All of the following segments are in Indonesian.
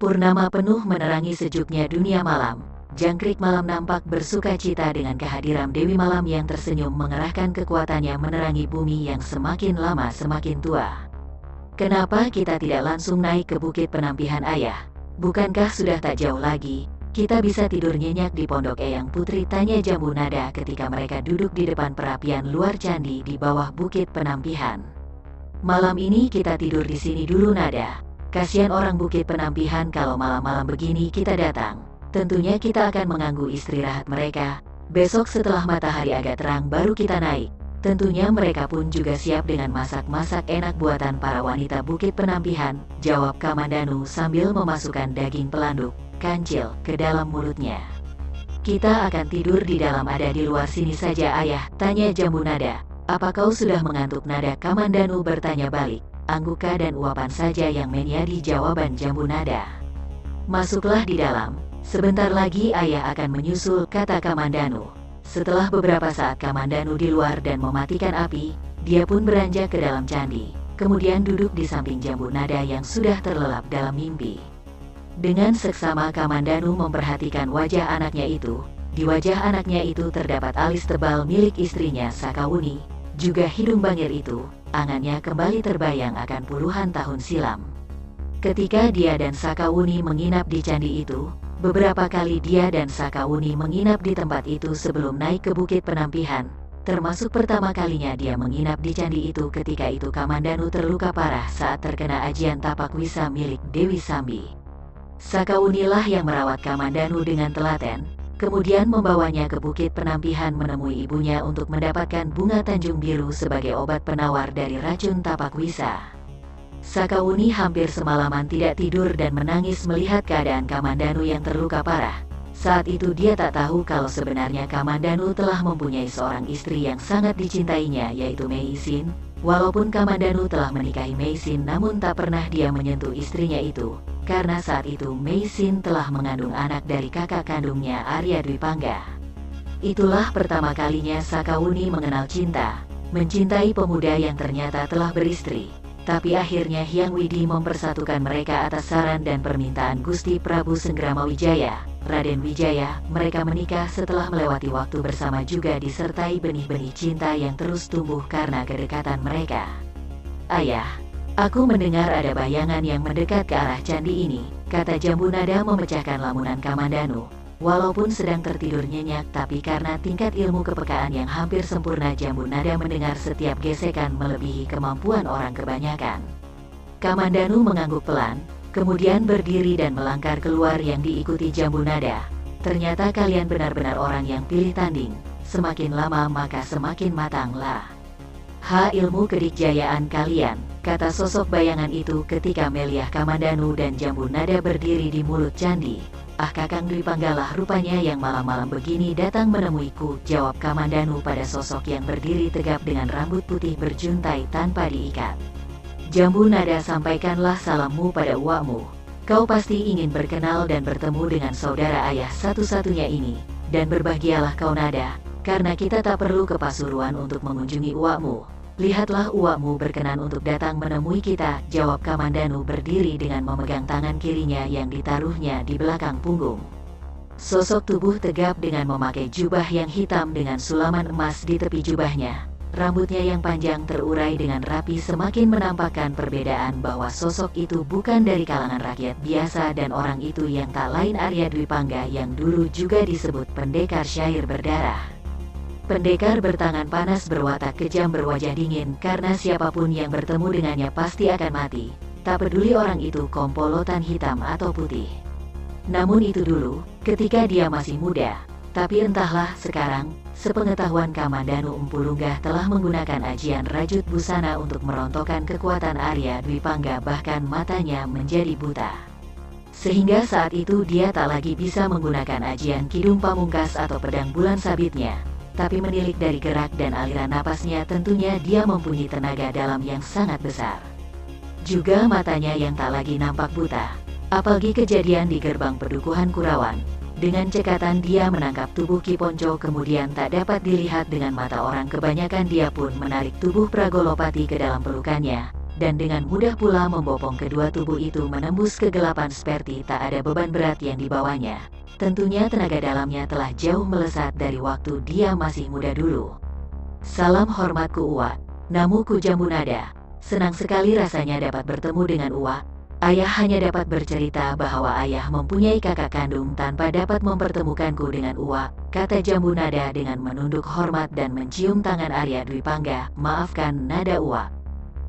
Purnama penuh menerangi sejuknya dunia malam. Jangkrik malam nampak bersuka cita dengan kehadiran Dewi Malam yang tersenyum mengerahkan kekuatannya menerangi bumi yang semakin lama semakin tua. Kenapa kita tidak langsung naik ke Bukit Penampihan Ayah? Bukankah sudah tak jauh lagi, kita bisa tidur nyenyak di Pondok Eyang Putri, tanya Jambu Nada ketika mereka duduk di depan perapian luar candi di bawah Bukit Penampihan. Malam ini kita tidur di sini dulu Nada. Kasihan orang Bukit Penampihan kalau malam-malam begini kita datang. Tentunya kita akan mengganggu istirahat mereka. Besok setelah matahari agak terang baru kita naik. Tentunya mereka pun juga siap dengan masak-masak enak buatan para wanita Bukit Penampihan, jawab Kamandanu sambil memasukkan daging pelanduk, kancil, ke dalam mulutnya. Kita akan tidur di dalam ada di luar sini saja ayah, tanya Jambu Nada. Apa kau sudah mengantuk Nada? Kamandanu bertanya balik. Angguka dan uapan saja yang menjadi jawaban Jambu Nada. Masuklah di dalam. Sebentar lagi ayah akan menyusul, kata Kamandanu. Setelah beberapa saat Kamandanu di luar dan mematikan api, dia pun beranjak ke dalam candi. Kemudian duduk di samping Jambu Nada yang sudah terlelap dalam mimpi. Dengan seksama Kamandanu memperhatikan wajah anaknya itu. Di wajah anaknya itu terdapat alis tebal milik istrinya Sakawuni, juga hidung bangir itu. Angannya kembali terbayang akan puluhan tahun silam. Ketika dia dan Sakawuni menginap di candi itu, beberapa kali dia dan Sakawuni menginap di tempat itu sebelum naik ke Bukit Penampihan, termasuk pertama kalinya dia menginap di candi itu ketika itu Kamandanu terluka parah saat terkena ajian tapak wisa milik Dewi Sambi. Sakawuni lah yang merawat Kamandanu dengan telaten, kemudian membawanya ke Bukit Penampihan menemui ibunya untuk mendapatkan bunga Tanjung Biru sebagai obat penawar dari racun tapak wisa. Sakawuni hampir semalaman tidak tidur dan menangis melihat keadaan Kamandanu yang terluka parah. Saat itu dia tak tahu kalau sebenarnya Kamandanu telah mempunyai seorang istri yang sangat dicintainya yaitu Meisin. Walaupun Kamandanu telah menikahi Meisin namun tak pernah dia menyentuh istrinya itu. Karena saat itu Meisin telah mengandung anak dari kakak kandungnya Arya Dwi Pangga. Itulah pertama kalinya Sakawuni mengenal cinta, mencintai pemuda yang ternyata telah beristri. Tapi akhirnya Hyang Widi mempersatukan mereka atas saran dan permintaan Gusti Prabu Senggramawijaya, Raden Wijaya. Mereka menikah setelah melewati waktu bersama juga disertai benih-benih cinta yang terus tumbuh karena kedekatan mereka. Ayah, aku mendengar ada bayangan yang mendekat ke arah candi ini, kata Jambu Nada memecahkan lamunan Kamandanu. Walaupun sedang tertidur nyenyak tapi karena tingkat ilmu kepekaan yang hampir sempurna Jambu Nada mendengar setiap gesekan melebihi kemampuan orang kebanyakan. Kamandanu mengangguk pelan, kemudian berdiri dan melangkar keluar yang diikuti Jambu Nada. Ternyata kalian benar-benar orang yang pilih tanding, semakin lama maka semakin matanglah. Ilmu kedikjayaan kalian, kata sosok bayangan itu ketika melihat Kamandanu dan Jambu Nada berdiri di mulut candi. Kakang Dwi Panggalah rupanya yang malam-malam begini datang menemuiku, jawab Kamandanu pada sosok yang berdiri tegap dengan rambut putih berjuntai tanpa diikat. Jambu Nada, sampaikanlah salammu pada uakmu. Kau pasti ingin berkenal dan bertemu dengan saudara ayah satu-satunya ini, dan berbahagialah kau Nada, karena kita tak perlu ke Pasuruan untuk mengunjungi uakmu. Lihatlah uakmu berkenan untuk datang menemui kita, jawab Kamandanu berdiri dengan memegang tangan kirinya yang ditaruhnya di belakang punggung. Sosok tubuh tegap dengan memakai jubah yang hitam dengan sulaman emas di tepi jubahnya. Rambutnya yang panjang terurai dengan rapi semakin menampakkan perbedaan bahwa sosok itu bukan dari kalangan rakyat biasa dan orang itu yang tak lain Arya Dwi Pangga yang dulu juga disebut pendekar syair berdarah. Pendekar bertangan panas berwatak kejam berwajah dingin karena siapapun yang bertemu dengannya pasti akan mati. Tak peduli orang itu kompolotan hitam atau putih. Namun itu dulu, ketika dia masih muda. Tapi entahlah sekarang, sepengetahuan Kamandanu Empu Lunggah telah menggunakan ajian rajut busana untuk merontokkan kekuatan Arya Dwi Pangga bahkan matanya menjadi buta. Sehingga saat itu dia tak lagi bisa menggunakan ajian Kidung Pamungkas atau pedang bulan sabitnya. Tapi menilik dari gerak dan aliran napasnya tentunya dia mempunyai tenaga dalam yang sangat besar. Juga matanya yang tak lagi nampak buta. Apalagi kejadian di gerbang Pedukuhan Kurawan. Dengan cekatan dia menangkap tubuh Ki Ponco kemudian tak dapat dilihat dengan mata orang kebanyakan dia pun menarik tubuh Pragolopati ke dalam pelukannya. dan dengan mudah pula membopong kedua tubuh itu menembus kegelapan seperti tak ada beban berat yang dibawanya. Tentunya tenaga dalamnya telah jauh melesat dari waktu dia masih muda dulu. Salam hormatku Uwa, namuku Jambu Nada. Senang sekali rasanya dapat bertemu dengan Uwa. Ayah hanya dapat bercerita bahwa ayah mempunyai kakak kandung tanpa dapat mempertemukanku dengan Uwa, kata Jambu Nada dengan menunduk hormat dan mencium tangan Arya Dwi Pangga. Maafkan Nada Uwa.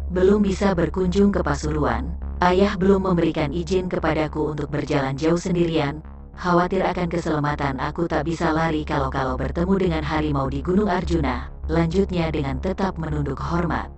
Belum bisa berkunjung ke Pasuruan. Ayah belum memberikan izin kepadaku untuk berjalan jauh sendirian. Khawatir akan keselamatan aku tak bisa lari kalau bertemu dengan harimau di Gunung Arjuna. Lanjutnya dengan tetap menunduk hormat.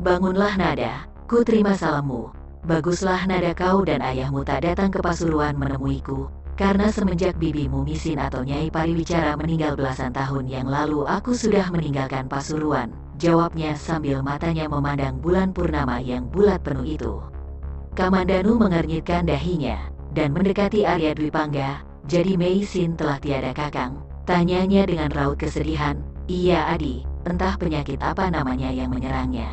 Bangunlah Nada, ku terima salammu. Baguslah Nada kau dan ayahmu tak datang ke Pasuruan menemuiku, karena semenjak bibimu Misin atau Nyai Pariwicara meninggal belasan tahun yang lalu aku sudah meninggalkan Pasuruan, jawabnya sambil matanya memandang bulan purnama yang bulat penuh itu. Kamandanu mengernyitkan dahinya, dan mendekati Arya Dwi Pangga. Jadi Misin telah tiada kakang? Tanyanya dengan raut kesedihan. Iya Adi, entah penyakit apa namanya yang menyerangnya.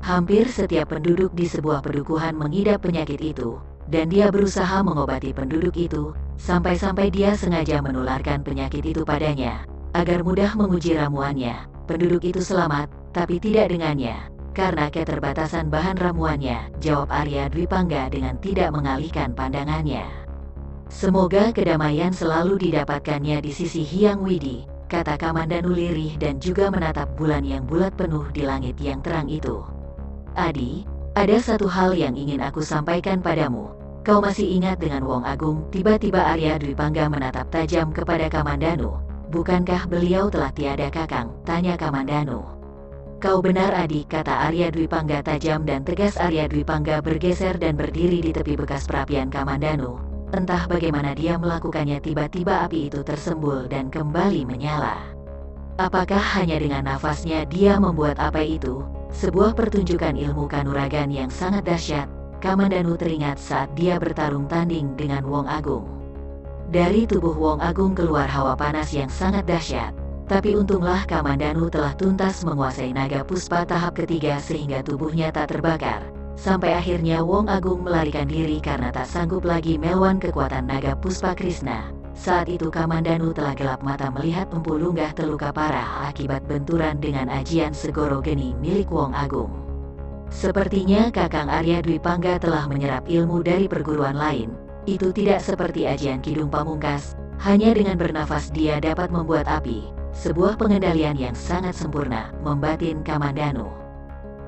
Hampir setiap penduduk di sebuah pedukuhan mengidap penyakit itu, dan dia berusaha mengobati penduduk itu, sampai-sampai dia sengaja menularkan penyakit itu padanya, agar mudah menguji ramuannya. Penduduk itu selamat, tapi tidak dengannya, karena keterbatasan bahan ramuannya, jawab Arya Dwi Pangga dengan tidak mengalihkan pandangannya. Semoga kedamaian selalu didapatkannya di sisi Hyang Widi, kata Kamandanu lirih dan juga menatap bulan yang bulat penuh di langit yang terang itu. Adi, ada satu hal yang ingin aku sampaikan padamu. Kau masih ingat dengan Wong Agung? Tiba-tiba Arya Dwi Pangga menatap tajam kepada Kamandanu. Bukankah beliau telah tiada kakang? Tanya Kamandanu. Kau benar Adi, kata Arya Dwi Pangga tajam dan tegas. Arya Dwi Pangga bergeser dan berdiri di tepi bekas perapian Kamandanu. Entah bagaimana dia melakukannya, tiba-tiba api itu tersembul dan kembali menyala. Apakah hanya dengan nafasnya dia membuat apa itu? Sebuah pertunjukan ilmu kanuragan yang sangat dahsyat. Kamandanu teringat saat dia bertarung tanding dengan Wong Agung. Dari tubuh Wong Agung keluar hawa panas yang sangat dahsyat. Tapi untunglah Kamandanu telah tuntas menguasai naga puspa tahap ketiga sehingga tubuhnya tak terbakar. Sampai akhirnya Wong Agung melarikan diri karena tak sanggup lagi melawan kekuatan naga puspa Krishna. Saat itu Kamandanu telah gelap mata melihat Empu Lunggah terluka parah akibat benturan dengan ajian Segoro Geni milik Wong Agung. Sepertinya Kakang Arya Dwi Pangga telah menyerap ilmu dari perguruan lain. Itu tidak seperti ajian Kidung Pamungkas, hanya dengan bernafas dia dapat membuat api. Sebuah pengendalian yang sangat sempurna, membatin Kamandanu.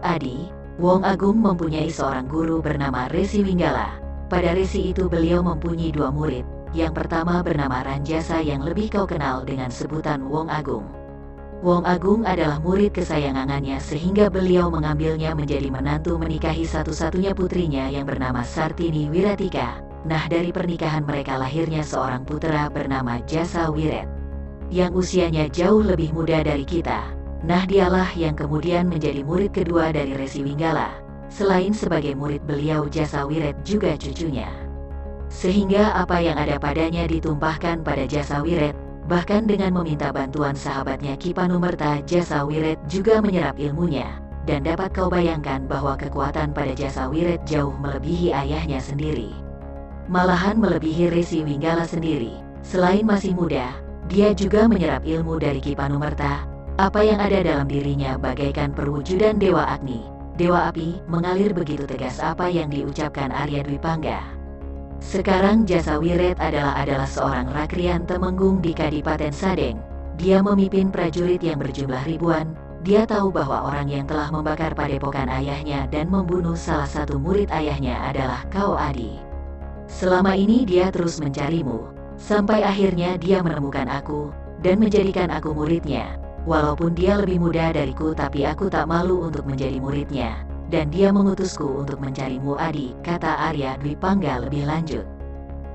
Adi, Wong Agung mempunyai seorang guru bernama Resi Winggala. Pada Resi itu beliau mempunyai dua murid. Yang pertama bernama Ranjasa yang lebih kau kenal dengan sebutan Wong Agung. Wong Agung adalah murid kesayangannya sehingga beliau mengambilnya menjadi menantu menikahi satu-satunya putrinya yang bernama Sartini Wiratika. Nah dari pernikahan mereka lahirnya seorang putra bernama Jasa Wiret, yang usianya jauh lebih muda dari kita. Nah dialah yang kemudian menjadi murid kedua dari Resi Winggala. Selain sebagai murid beliau, Jasa Wiret juga cucunya. Sehingga apa yang ada padanya ditumpahkan pada Jasa Wiret. Bahkan dengan meminta bantuan sahabatnya Ki Panumerta, Jasa Wiret juga menyerap ilmunya. Dan dapat kau bayangkan bahwa kekuatan pada Jasa Wiret jauh melebihi ayahnya sendiri. Malahan melebihi Resi Winggala sendiri. Selain masih muda, dia juga menyerap ilmu dari Ki Panumerta. Apa yang ada dalam dirinya bagaikan perwujudan Dewa Agni, Dewa Api, mengalir begitu tegas apa yang diucapkan Arya Dwi Pangga. Sekarang Jasa Wiret adalah seorang rakrian Temenggung di Kadipaten Sadeng. Dia memimpin prajurit yang berjumlah ribuan. Dia tahu bahwa orang yang telah membakar padepokan ayahnya dan membunuh salah satu murid ayahnya adalah kau Adi. Selama ini dia terus mencarimu, sampai akhirnya dia menemukan aku, dan menjadikan aku muridnya. Walaupun dia lebih muda dariku tapi aku tak malu untuk menjadi muridnya. Dan dia mengutusku untuk mencarimu Adi, kata Arya Dwi Pangga lebih lanjut.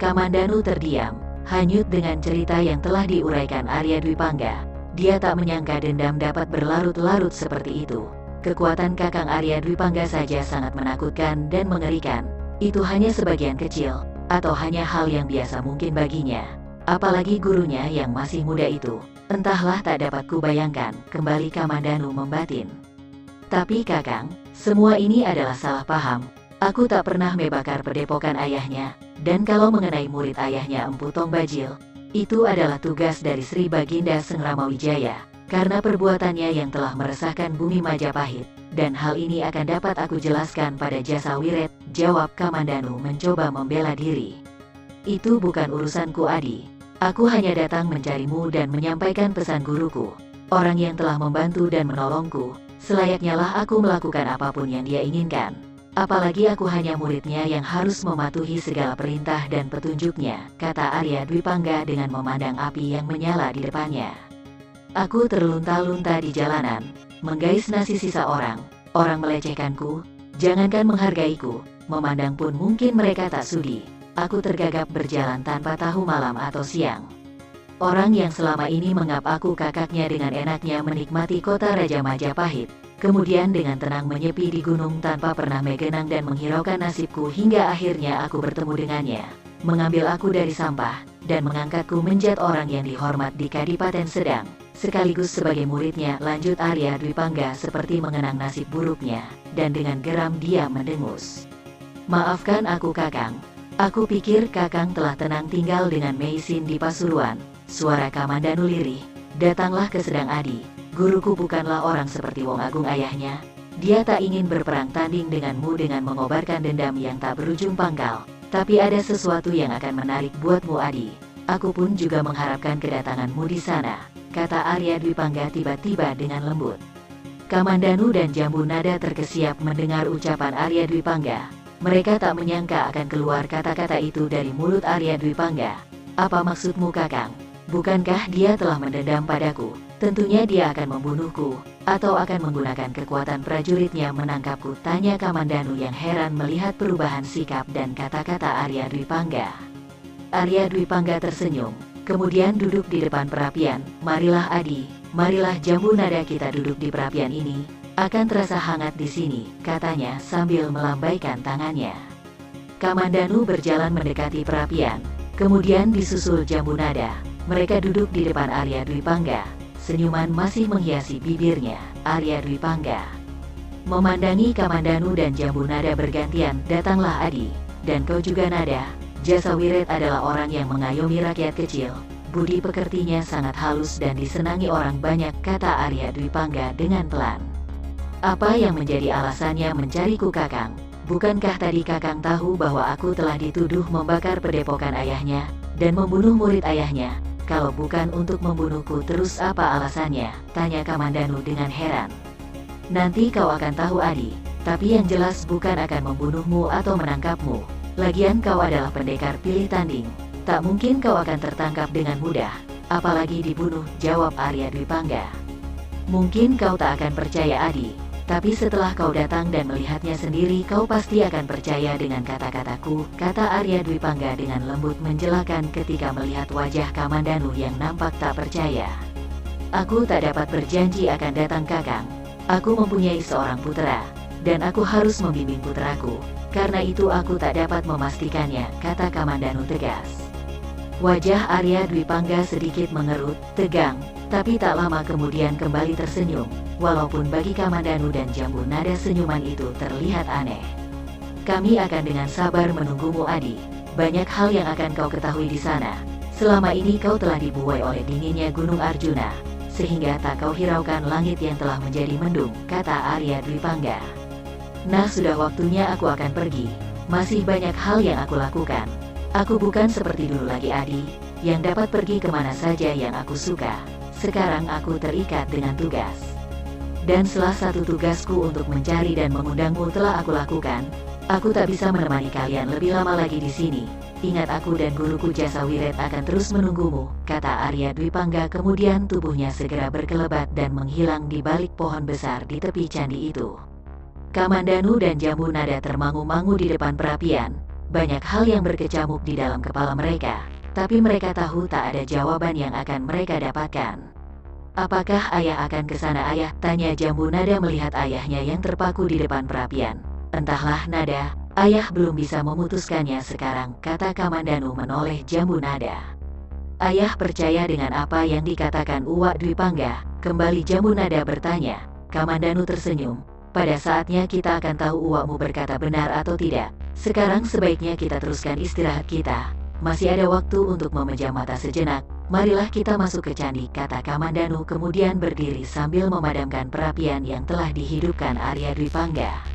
Kamandanu terdiam, hanyut dengan cerita yang telah diuraikan Arya Dwi Pangga. Dia tak menyangka dendam dapat berlarut-larut seperti itu. Kekuatan Kakang Arya Dwi Pangga saja sangat menakutkan dan mengerikan. Itu hanya sebagian kecil, atau hanya hal yang biasa mungkin baginya. Apalagi gurunya yang masih muda itu. Entahlah tak dapat kubayangkan, kembali Kamandanu membatin. Tapi Kakang, semua ini adalah salah paham. Aku tak pernah membakar padepokan ayahnya, dan kalau mengenai murid ayahnya Empu Tong Bajil, itu adalah tugas dari Sri Baginda Sengramawijaya, karena perbuatannya yang telah meresahkan bumi Majapahit, dan hal ini akan dapat aku jelaskan pada Jasa Wiret, jawab Kamandanu mencoba membela diri. Itu bukan urusanku Adi, aku hanya datang mencarimu dan menyampaikan pesan guruku, orang yang telah membantu dan menolongku, selayaknya lah aku melakukan apapun yang dia inginkan. Apalagi aku hanya muridnya yang harus mematuhi segala perintah dan petunjuknya, kata Arya Dwi Pangga dengan memandang api yang menyala di depannya. Aku terlunta-lunta di jalanan, menggais nasi sisa orang melecehkanku, jangankan menghargaiku, memandang pun mungkin mereka tak sudi. Aku tergagap berjalan tanpa tahu malam atau siang. Orang yang selama ini menganggap aku kakaknya dengan enaknya menikmati kota Raja Majapahit, kemudian dengan tenang menyepi di gunung tanpa pernah megenang dan menghiraukan nasibku hingga akhirnya aku bertemu dengannya, mengambil aku dari sampah, dan mengangkatku menjadi orang yang dihormat di Kadipaten Sedang, sekaligus sebagai muridnya, lanjut Arya Dwi Pangga seperti mengenang nasib buruknya, dan dengan geram dia mendengus. Maafkan aku Kakang, aku pikir Kakang telah tenang tinggal dengan Meisin di Pasuruan, suara Kamandanu lirih, datanglah ke Sedang Adi. Guruku bukanlah orang seperti Wong Agung ayahnya. Dia tak ingin berperang tanding denganmu dengan mengobarkan dendam yang tak berujung pangkal. Tapi ada sesuatu yang akan menarik buatmu Adi. Aku pun juga mengharapkan kedatanganmu di sana, kata Arya Dwi Pangga tiba-tiba dengan lembut. Kamandanu dan Jambu Nada terkesiap mendengar ucapan Arya Dwi Pangga. Mereka tak menyangka akan keluar kata-kata itu dari mulut Arya Dwi Pangga. Apa maksudmu Kakang? Bukankah dia telah mendendam padaku? Tentunya dia akan membunuhku, atau akan menggunakan kekuatan prajuritnya menangkapku, tanya Kamandanu yang heran melihat perubahan sikap dan kata-kata Arya Dwi Pangga. Arya Dwi Pangga tersenyum, kemudian duduk di depan perapian. Marilah Adi, marilah Jambu Nada kita duduk di perapian ini, akan terasa hangat di sini, katanya sambil melambaikan tangannya. Kamandanu berjalan mendekati perapian, kemudian disusul Jambu Nada. Mereka duduk di depan Arya Dwi Pangga. Senyuman masih menghiasi bibirnya. Arya Dwi Pangga memandangi Kamandanu dan Jambu Nada bergantian. Datanglah Adi, dan kau juga Nada. Jasa Wiret adalah orang yang mengayomi rakyat kecil. Budi pekertinya sangat halus dan disenangi orang banyak, kata Arya Dwi Pangga dengan pelan. Apa yang menjadi alasannya mencariku Kakang? Bukankah tadi Kakang tahu bahwa aku telah dituduh membakar padepokan ayahnya, dan membunuh murid ayahnya? Kalau bukan untuk membunuhku terus apa alasannya? Tanya Kamandanu dengan heran. Nanti kau akan tahu Adi, tapi yang jelas bukan akan membunuhmu atau menangkapmu. Lagian kau adalah pendekar pilih tanding, tak mungkin kau akan tertangkap dengan mudah, apalagi dibunuh, jawab Arya Dwi Pangga. Mungkin kau tak akan percaya Adi, tapi setelah kau datang dan melihatnya sendiri kau pasti akan percaya dengan kata-kataku, kata Arya Dwi Pangga dengan lembut menjelakan ketika melihat wajah Kamandanu yang nampak tak percaya. Aku tak dapat berjanji akan datang Kakang. Aku mempunyai seorang putera, dan aku harus membimbing putraku, karena itu aku tak dapat memastikannya, kata Kamandanu tegas. Wajah Arya Dwi Pangga sedikit mengerut, tegang, tapi tak lama kemudian kembali tersenyum, walaupun bagi Kamandanu dan Jambu Nada senyuman itu terlihat aneh. Kami akan dengan sabar menunggumu Adi, banyak hal yang akan kau ketahui di sana. Selama ini kau telah dibuai oleh dinginnya Gunung Arjuna, sehingga tak kau hiraukan langit yang telah menjadi mendung, kata Arya Dwi Pangga. Nah sudah waktunya aku akan pergi, masih banyak hal yang aku lakukan. Aku bukan seperti dulu lagi Adi, yang dapat pergi kemana saja yang aku suka. Sekarang aku terikat dengan tugas. Dan salah satu tugasku untuk mencari dan mengundangmu telah aku lakukan. Aku tak bisa menemani kalian lebih lama lagi di sini. Ingat aku dan guruku Jasa Wiret akan terus menunggumu, kata Arya Dwi Pangga, kemudian tubuhnya segera berkelebat dan menghilang di balik pohon besar di tepi candi itu. Kamandanu dan Jambu Nada termangu-mangu di depan perapian. Banyak hal yang berkecamuk di dalam kepala mereka, tapi mereka tahu tak ada jawaban yang akan mereka dapatkan. Apakah ayah akan ke sana Ayah? Tanya Jambu Nada melihat ayahnya yang terpaku di depan perapian. Entahlah Nada, ayah belum bisa memutuskannya sekarang, kata Kamandanu menoleh Jambu Nada. Ayah percaya dengan apa yang dikatakan Uwak Dwi Pangga? Kembali Jambu Nada bertanya. Kamandanu tersenyum. Pada saatnya kita akan tahu uakmu berkata benar atau tidak. Sekarang sebaiknya kita teruskan istirahat kita. Masih ada waktu untuk memejam mata sejenak. Marilah kita masuk ke candi, kata Kamandanu kemudian berdiri sambil memadamkan perapian yang telah dihidupkan Arya Dwi Pangga.